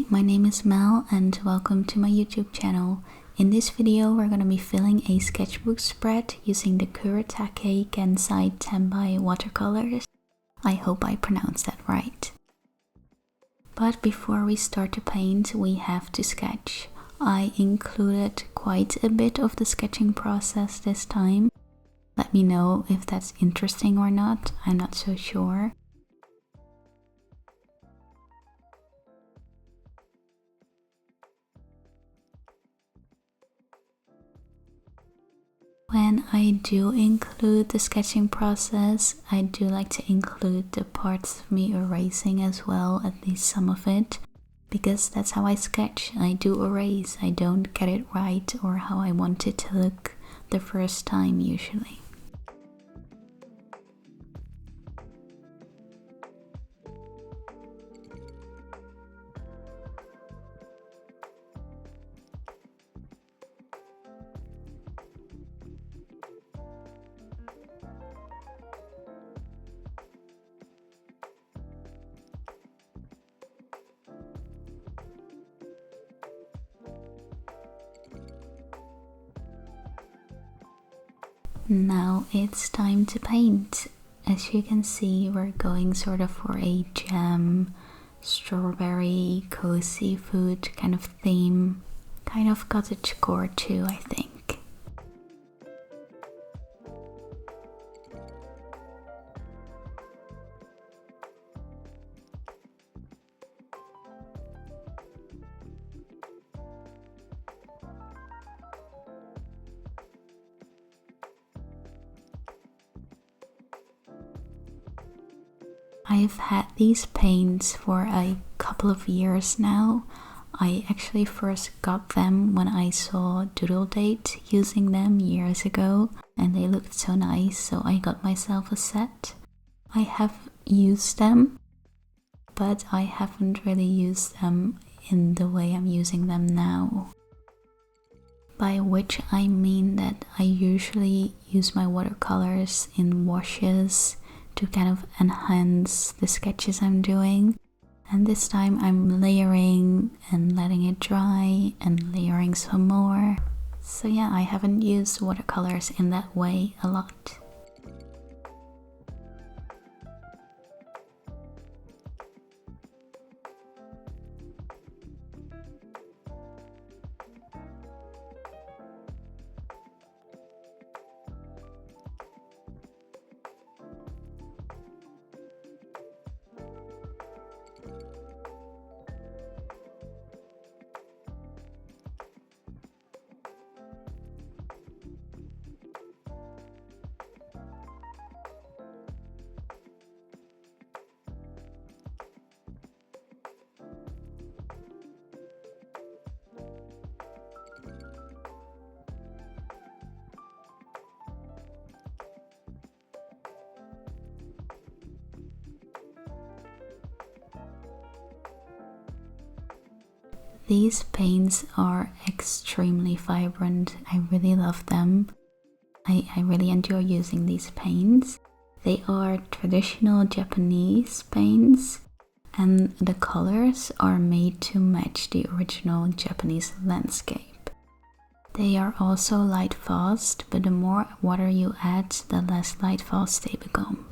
Hi, my name is Mel and welcome to my YouTube channel. In this video we're going to be filling a sketchbook spread using the kuretake gansai tambi watercolors. I hope I pronounced that right. But before we start to paint, we have to sketch. I included quite a bit of the sketching process this time. Let me know if that's interesting or not, I'm not so sure. When I do include the sketching process, I do like to include the parts of me erasing as well, at least some of it, because that's how I sketch. I do erase, I don't get it right or how I want it to look the first time usually. Now it's time to paint. As you can see, we're going sort of for a jam, strawberry, cozy food kind of theme. Kind of cottagecore too, I think. I've had these paints for a couple of years now. I actually first got them when I saw Doodle Date using them years ago and they looked so nice, so I got myself a set. I have used them, but I haven't really used them in the way I'm using them now. By which I mean that I usually use my watercolors in washes to kind of enhance the sketches I'm doing, and this time I'm layering and letting it dry and layering some more. So yeah, I haven't used watercolors in that way a lot. These paints are extremely vibrant. I really love them. I really enjoy using these paints. They are traditional Japanese paints and the colors are made to match the original Japanese landscape. They are also light fast, but the more water you add, the less light fast they become.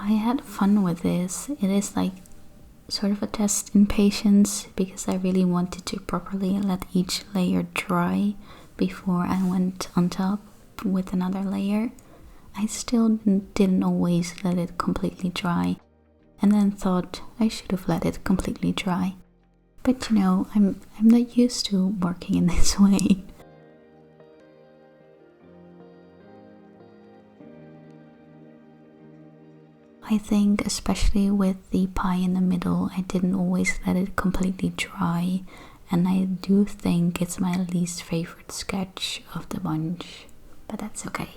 I had fun with this. It is like sort of a test in patience because I really wanted to properly let each layer dry before I went on top with another layer. I still didn't always let it completely dry, and then thought I should have let it completely dry. But you know, I'm not used to working in this way. I think especially with the pie in the middle, I didn't always let it completely dry, and I do think it's my least favorite sketch of the bunch, but that's okay.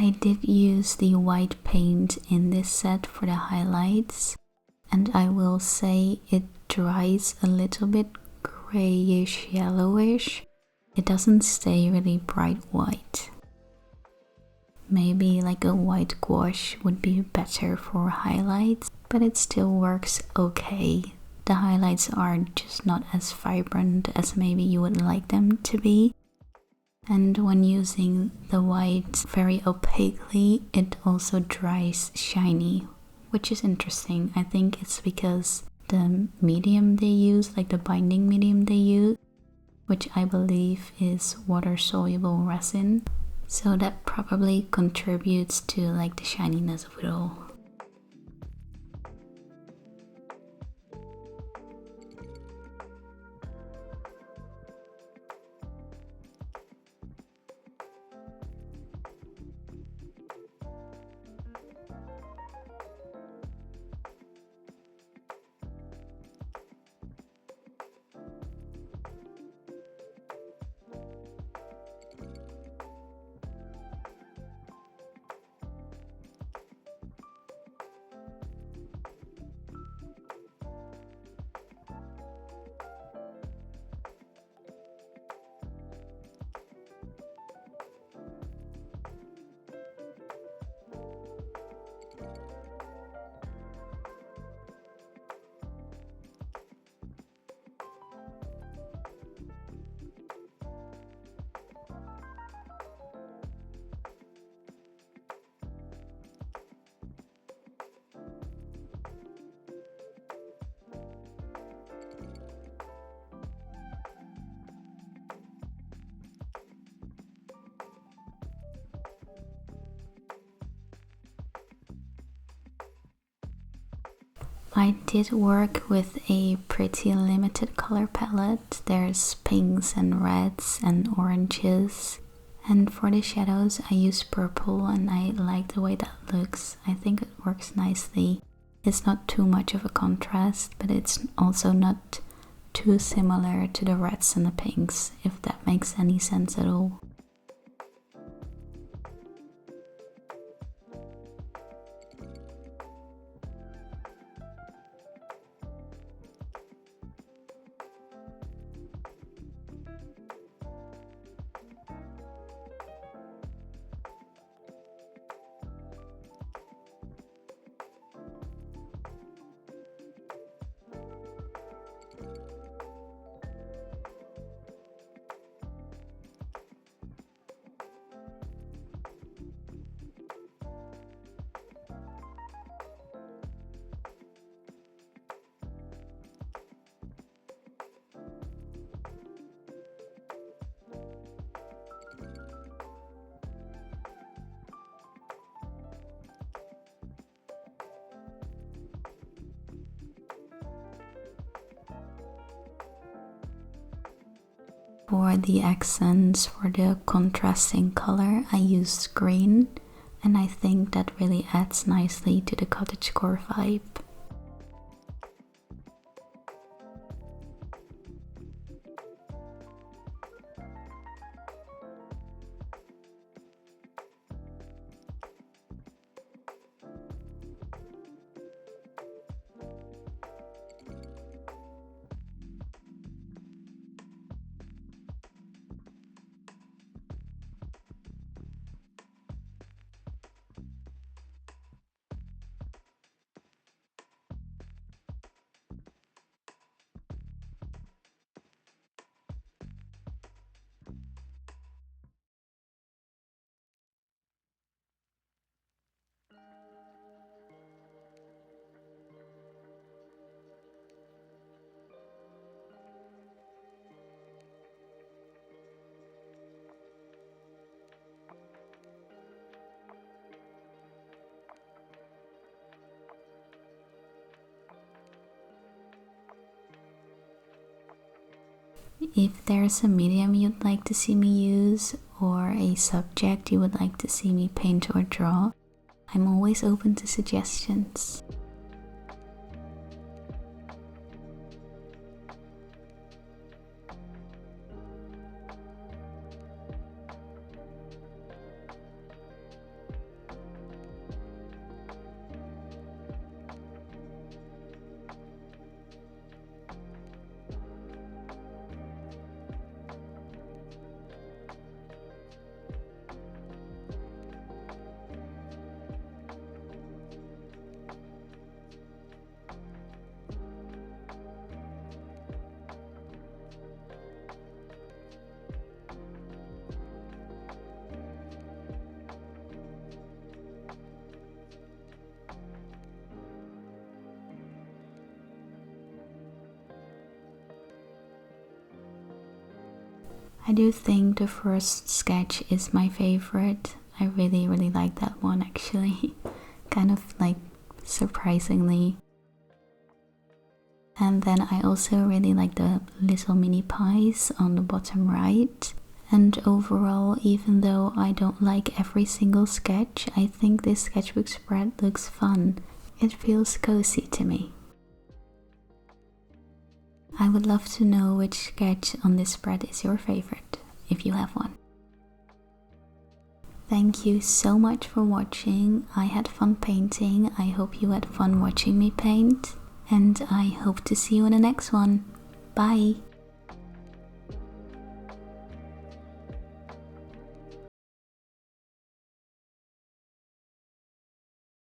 I did use the white paint in this set for the highlights, and I will say it dries a little bit grayish yellowish. It doesn't stay really bright white. Maybe like a white gouache would be better for highlights, but it still works okay. The highlights are just not as vibrant as maybe you would like them to be. And when using the white very opaquely, it also dries shiny, which is interesting. I think it's because the medium they use, like the binding medium they use, which I believe is water-soluble resin, so that probably contributes to like the shininess of it all. I did work with a pretty limited color palette. There's pinks and reds and oranges. And for the shadows I use purple, and I like the way that looks. I think it works nicely. It's not too much of a contrast, but it's also not too similar to the reds and the pinks, if that makes any sense at all. For the accents, for the contrasting color, I used green, and I think that really adds nicely to the cottagecore vibe. If there's a medium you'd like to see me use, or a subject you would like to see me paint or draw, I'm always open to suggestions. I do think the first sketch is my favorite. I really like that one actually. Kind of like surprisingly. And then I also really like the little mini pies on the bottom right. And overall, even though I don't like every single sketch, I think this sketchbook spread looks fun. It feels cozy to me. I would love to know which sketch on this spread is your favorite, if you have one. Thank you so much for watching. I had fun painting. I hope you had fun watching me paint. And I hope to see you in the next one. Bye!